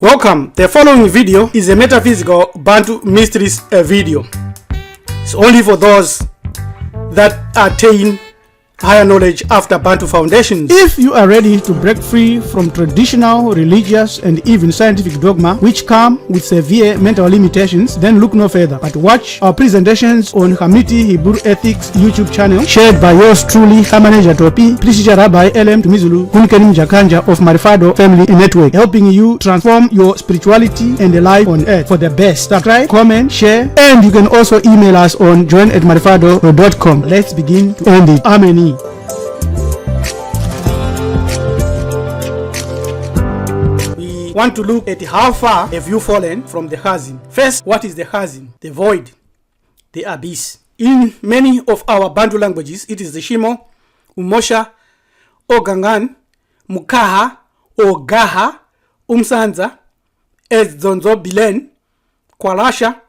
Welcome. The following video is a metaphysical Bantu mysteries video. It's only for those that attain higher knowledge after Bantu foundations. If you are ready to break free from traditional, religious, and even scientific dogma which come with severe mental limitations, then look no further, but watch our presentations on Hamiti Hebrew Ethics YouTube channel, shared by yours truly, Kamaneja Topi, Prisija Rabbi LM Tumizulu, Kunkenim Jakanja of Marifado Family Network, helping you transform your spirituality and the life on earth for the best. Subscribe, comment, share, and you can also email us on join@marifado.com. Let's begin to end it. Amen. We want to look at how far have you fallen from the chasm. First, what is the chasm? The void, the abyss. In many of our Bantu languages, it is the Shimo, Umosha, Ogangan, Mukaha, Ogaha, Umsanza, Ezonzo Bilen, Kwalasha,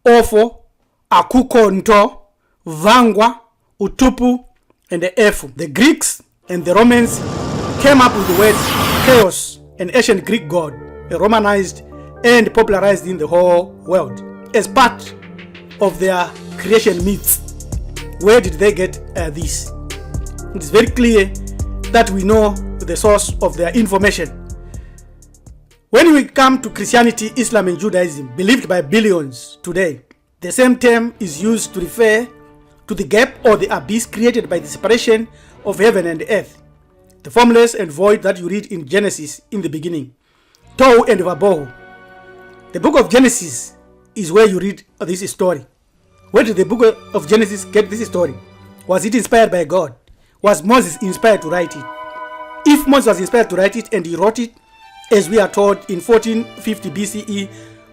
Ofo, Akukonto, Vangwa, Utupu, and the Efu. The Greeks and the Romans came up with the word chaos, an ancient Greek god, Romanized and popularized in the whole world as part of their creation myths. Where did they get this? It is very clear that we know the source of their information. When we come to Christianity, Islam, and Judaism, believed by billions today, the same term is used to refer to the gap or the abyss created by the separation of heaven and earth, the formless and void that you read in Genesis in the beginning, Tohu and Vabohu. The book of Genesis is where you read this story. Where did the book of Genesis get this story? Was it inspired by God? Was Moses inspired to write it? If Moses was inspired to write it and he wrote it, as we are told in 1450 BCE,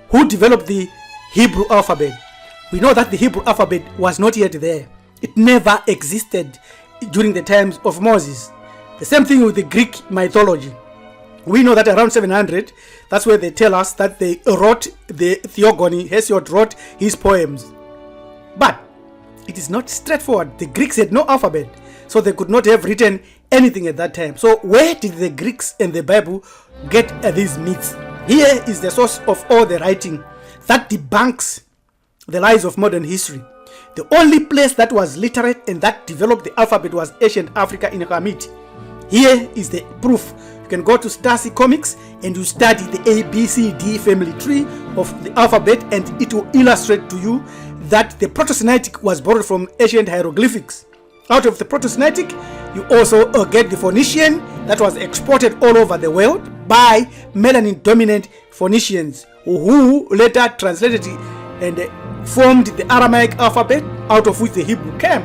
who developed the Hebrew alphabet? We know that the Hebrew alphabet was not yet there. It never existed during the times of Moses. The same thing with the Greek mythology. We know that around 700, that's where they tell us that they wrote the Theogony. Hesiod wrote his poems. But it is not straightforward. The Greeks had no alphabet, so they could not have written anything at that time. So where did the Greeks and the Bible get these myths? Here is the source of all the writing that debunks the lies of modern history. The only place that was literate and that developed the alphabet was ancient Africa in Hamiti. Here is the proof. You can go to Stasi Comics and you study the ABCD family tree of the alphabet, and it will illustrate to you that the Proto-Semitic was borrowed from ancient hieroglyphics. Out of the Proto-Semitic, you also get the Phoenician that was exported all over the world by melanin-dominant Phoenicians, who later translated it and formed the Aramaic alphabet, out of which the Hebrew came.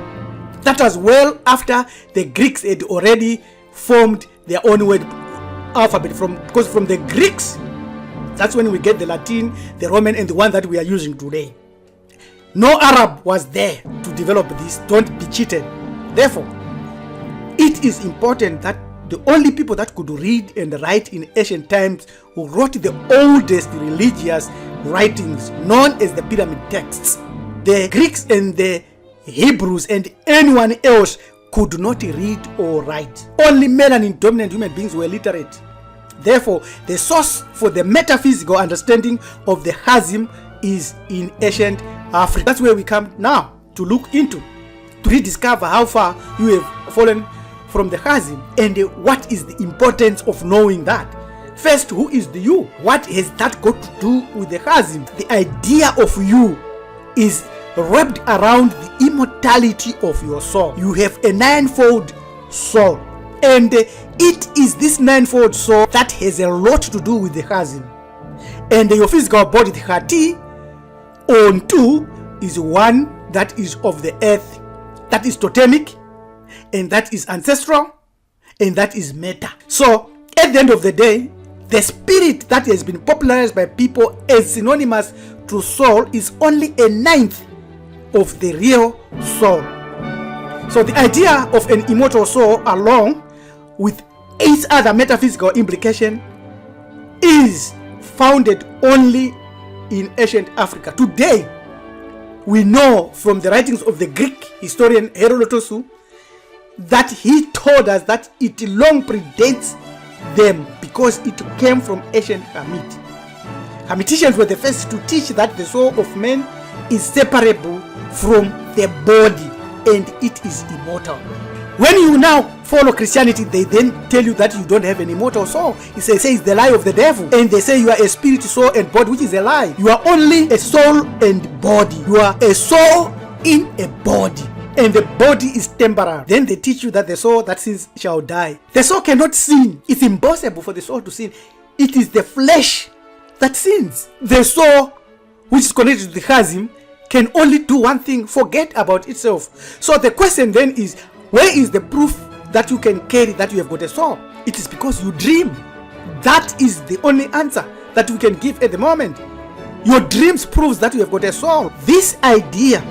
That was well after the Greeks had already formed their own word alphabet, because from the Greeks, that's when we get the Latin, the Roman, and the one that we are using today. No Arab was there to develop this. Don't be cheated. Therefore, it is important that the only people that could read and write in ancient times, who wrote the oldest religious writings known as the pyramid texts, the Greeks and the Hebrews and anyone else could not read or write. Only melanin dominant human beings were literate. Therefore, the source for the metaphysical understanding of the chasm is in ancient Africa. That's where we come now to look into, to rediscover how far you have fallen from the chasm and what is the importance of knowing that. First, who is the you? What has that got to do with the chasm? The idea of you is wrapped around the immortality of your soul. You have a ninefold soul, and it is this ninefold soul that has a lot to do with the chasm. And your physical body, the Hati, on two, is one that is of the earth, that is totemic, and that is ancestral, and that is meta. So at the end of the day, the spirit that has been popularized by people as synonymous to soul is only a ninth of the real soul. So the idea of an immortal soul, along with 8 other metaphysical implications, is founded only in ancient Africa. Today, we know from the writings of the Greek historian Herodotus that he told us that it long predates them, because it came from ancient Hamit. Hamiticians were the first to teach that the soul of man is separable from the body and it is immortal. When you now follow Christianity, they then tell you that you don't have an immortal soul. They say it's the lie of the devil. And they say you are a spirit, soul, and body, which is a lie. You are only a soul and body. You are a soul in a body. And the body is temporary. Then they teach you that the soul that sins shall die. The soul cannot sin. It's impossible for the soul to sin. It is the flesh that sins. The soul, which is connected to the chasm, can only do one thing: forget about itself. So the question then is, where is the proof that you can carry that you have got a soul? It is because you dream. That is the only answer that we can give at the moment. Your dreams proves that you have got a soul. This idea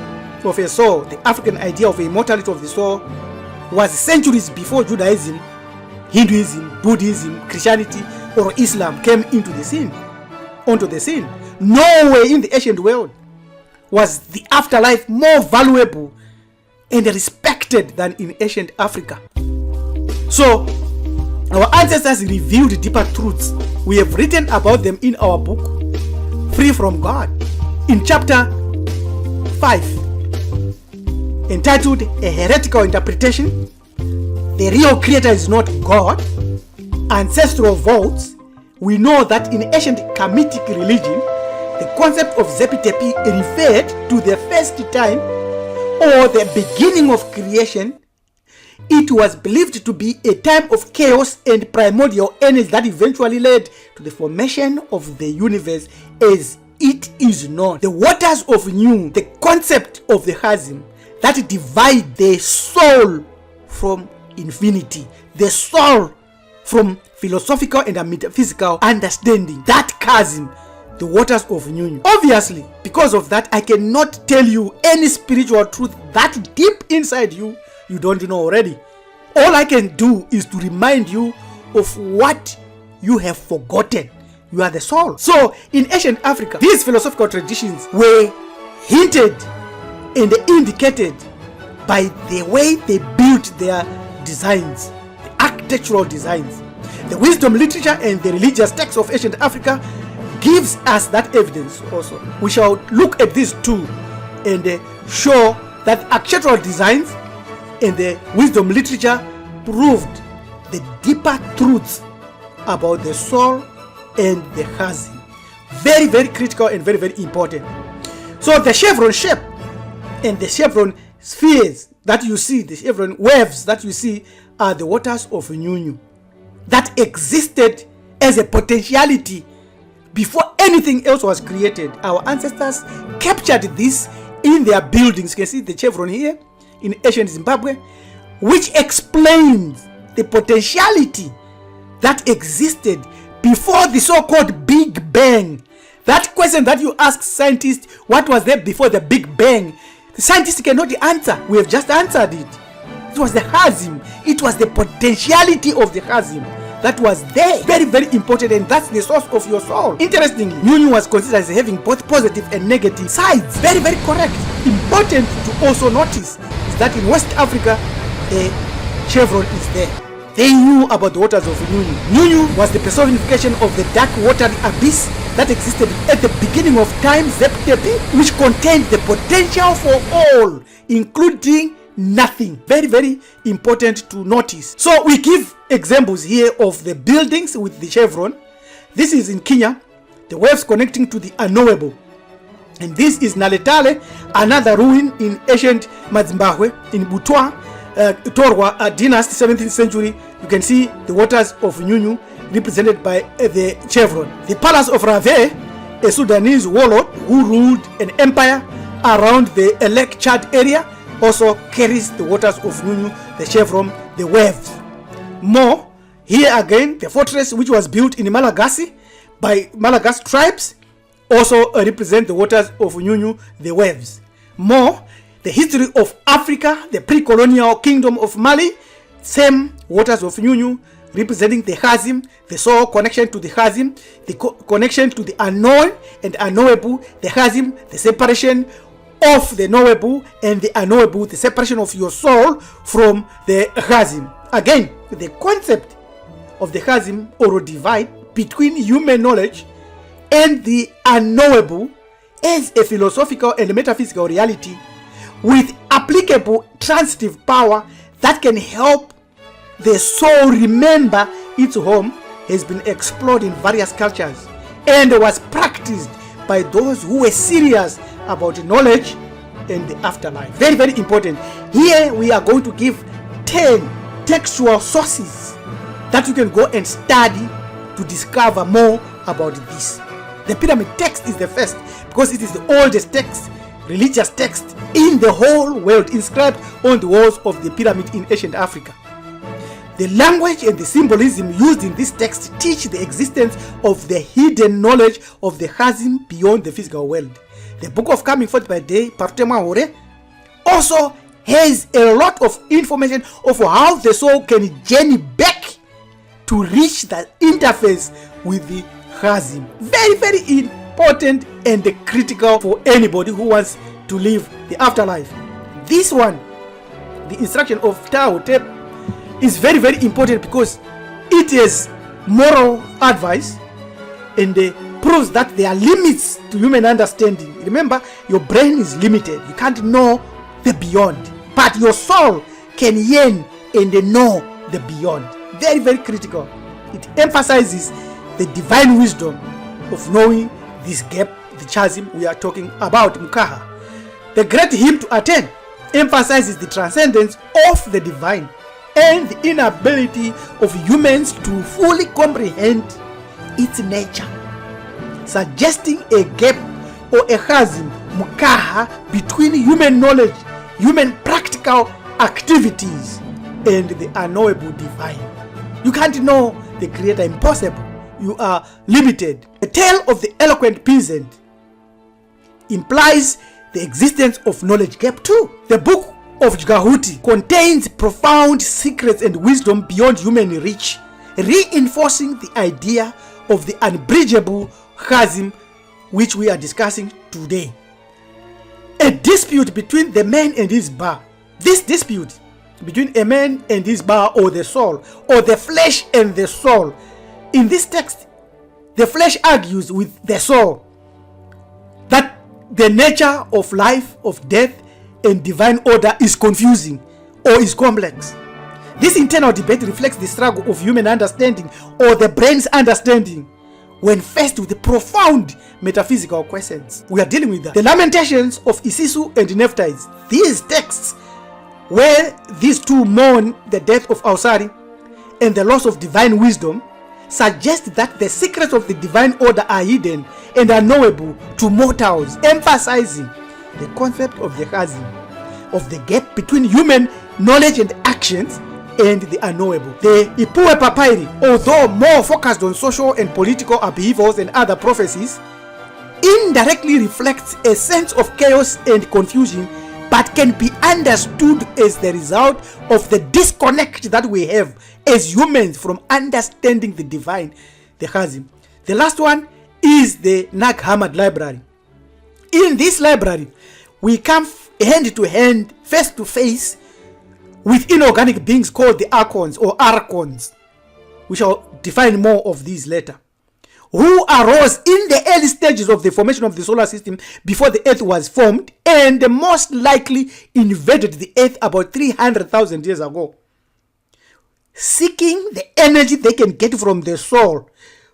of a soul, the African idea of the immortality of the soul, was centuries before Judaism, Hinduism, Buddhism, Christianity, or Islam came onto the scene. Nowhere in the ancient world was the afterlife more valuable and respected than in ancient Africa. So our ancestors revealed deeper truths. We have written about them in our book, Free from God, in chapter 5, entitled A Heretical Interpretation, The Real Creator is Not God, Ancestral Votes. We know that in ancient Kemetic religion, the concept of Zepi-Tepi referred to the first time or the beginning of creation. It was believed to be a time of chaos and primordial energy that eventually led to the formation of the universe as it is known. The waters of Nu, the concept of the chasm that divide the soul from infinity, the soul from philosophical and metaphysical understanding, that chasm, the waters of Nu. Obviously, because of that, I cannot tell you any spiritual truth that deep inside you don't know already. All I can do is to remind you of what you have forgotten. You are the soul. So in ancient Africa, these philosophical traditions were hinted and indicated by the way they built their designs, the architectural designs. The wisdom literature and the religious texts of ancient Africa gives us that evidence also. We shall look at these two and show that architectural designs and the wisdom literature proved the deeper truths about the soul and the chasm. Very, very critical and very, very important. So the chevron shape and the chevron spheres that you see, the chevron waves that you see, are the waters of Nu that existed as a potentiality before anything else was created. Our ancestors captured this in their buildings. You can see the chevron here in ancient Zimbabwe, which explains the potentiality that existed before the so-called Big Bang. That question that you ask scientists, what was there before the Big Bang? The scientists cannot answer. We have just answered it. It was the chasm. It was the potentiality of the chasm that was there. Very, very important, and that's the source of your soul. Interestingly, Nu was considered as having both positive and negative sides. Very, very correct. Important to also notice is that in West Africa, a chevron is there. They knew about the waters of Nu. Nu was the personification of the dark watery abyss that existed at the beginning of time, Zepi-Tepi, which contained the potential for all, including nothing. Very, very important to notice. So we give examples here of the buildings with the chevron. This is in Kenya, the waves connecting to the Unknowable. And this is Naletale, another ruin in ancient Mazimbabwe, in Butwa, Torwa dynasty, 17th century. You can see the waters of Nu represented by the chevron. The palace of Rave, a Sudanese warlord who ruled an empire around the Elek Chad area, also carries the waters of Nu, the chevron, the waves. More, here again, the fortress which was built in Malagasy by Malagasy tribes also represent the waters of Nu, the waves. More, the history of Africa, the pre-colonial kingdom of Mali, same waters of Nu, representing the chasm, the soul connection to the chasm, the connection to the unknown and unknowable, the chasm, the separation of the knowable and the unknowable, the separation of your soul from the chasm. Again, the concept of the chasm or divide between human knowledge and the unknowable as a philosophical and metaphysical reality with applicable transitive power that can help the soul remember its home has been explored in various cultures and was practiced by those who were serious about knowledge and the afterlife. Very, very important. Here we are going to give 10 textual sources that you can go and study to discover more about this. The pyramid text is the first because it is the oldest text, religious text in the whole world, inscribed on the walls of the pyramid in ancient Africa. The language and the symbolism used in this text teach the existence of the hidden knowledge of the chasm beyond the physical world. The Book of Coming Forth by Day, Partema Hore, also has a lot of information of how the soul can journey back to reach the interface with the chasm. Very, very important and critical for anybody who wants to live the afterlife. This one, the instruction of Tao Te, is very, very important because it is moral advice and proves that there are limits to human understanding. Remember, your brain is limited. You can't know the beyond, but your soul can yearn and know the beyond. Very, very critical. It emphasizes the divine wisdom of knowing this gap, the chasm we are talking about, Mukaha. The great hymn to attain emphasizes the transcendence of the divine and the inability of humans to fully comprehend its nature, suggesting a gap or a chasm, Mukaha, between human knowledge, human practical activities, and the unknowable divine. You can't know the Creator, impossible. You are limited. The tale of the eloquent peasant implies the existence of knowledge gap too. The book of Jgahuti contains profound secrets and wisdom beyond human reach, reinforcing the idea of the unbridgeable chasm which we are discussing today. A dispute between the man and his bar. This dispute between a man and his bar, or the soul, or the flesh and the soul. In this text, the flesh argues with the soul that the nature of life, of death, and divine order is confusing or is complex. This internal debate reflects the struggle of human understanding or the brain's understanding when faced with the profound metaphysical questions. We are dealing with that. The Lamentations of Isisu and Nephthys, these texts where these two mourn the death of Ausari and the loss of divine wisdom, suggest that the secrets of the divine order are hidden and unknowable to mortals, emphasizing the concept of the chasm, of the gap between human knowledge and actions and the unknowable. The Ipue Papyri, although more focused on social and political upheavals and other prophecies, indirectly reflects a sense of chaos and confusion, but can be understood as the result of the disconnect that we have as humans from understanding the divine, the chasm. The last one is the Nag Hammadi library. In this library, we come hand to hand, face to face with inorganic beings called the Arcons or Arcons. We shall define more of these later. Who arose in the early stages of the formation of the solar system before the earth was formed, and most likely invaded the earth about 300,000 years ago, seeking the energy they can get from the soul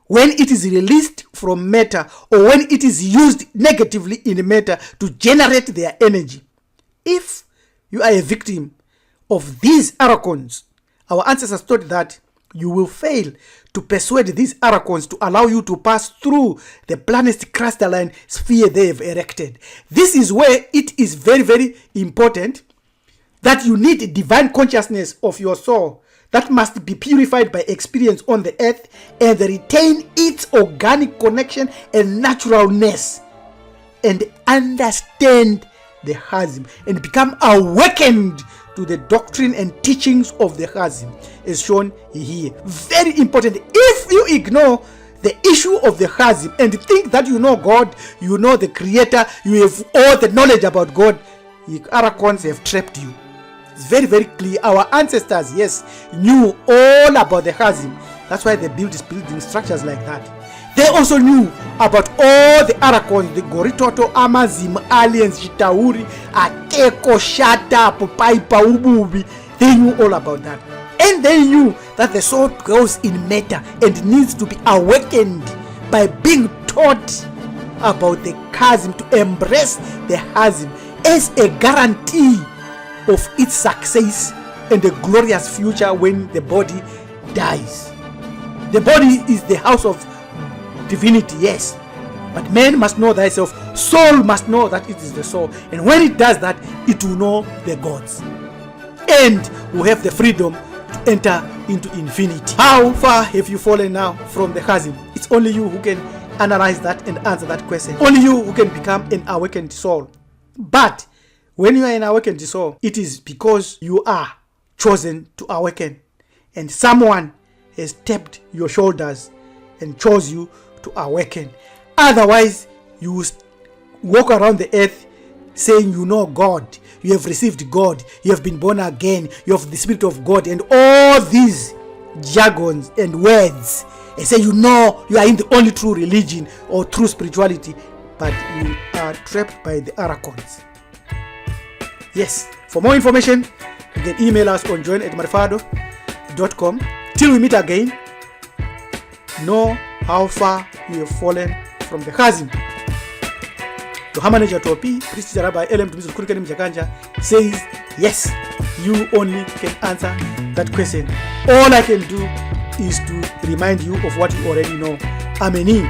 when it is released from matter, or when it is used negatively in matter to generate their energy. If you are a victim of these Arcons, our ancestors thought that you will fail to persuade these Arcons to allow you to pass through the planet's crystalline sphere they have erected. This is where it is very, very important that you need a divine consciousness of your soul that must be purified by experience on the earth and retain its organic connection and naturalness, and understand the chasm and become awakened to the doctrine and teachings of the chasm, as shown here. Very important. If you ignore the issue of the chasm and think that you know God, you know the Creator, you have all the knowledge about God, the Arcons have trapped you. It's very, very clear. Our ancestors, yes, knew all about the chasm. That's why they build building structures like that. They also knew about all the Arcons, the Goritoto, Amazim, aliens, Chitauri, Akeko, Shata, Popaipa, Ububi. They knew all about that. And they knew that the soul goes in matter and needs to be awakened by being taught about the chasm, to embrace the chasm as a guarantee of its success and a glorious future when the body dies. The body is the house of divinity, yes, but man must know thyself. Soul must know that it is the soul, and when it does that, it will know the gods and will have the freedom to enter into infinity. How far have you fallen now from the chasm? It's only you who can analyze that and answer that question. Only you who can become an awakened soul. But when you are an awakened soul, it is because you are chosen to awaken, and someone has tapped your shoulders and chose you to awaken. Otherwise, you walk around the earth saying you know God, you have received God, you have been born again, you have the Spirit of God, and all these jargons and words, and say you know you are in the only true religion or true spirituality, but you are trapped by the Arcons. Yes, for more information, you can email us on join@marfado.com. Till we meet again, know how far you have fallen from the chasm. Yohamaneja Topi, Priest Rabbi LM Tumizu Kurikani Mjakanja says, yes, you only can answer that question. All I can do is to remind you of what you already know. Amen.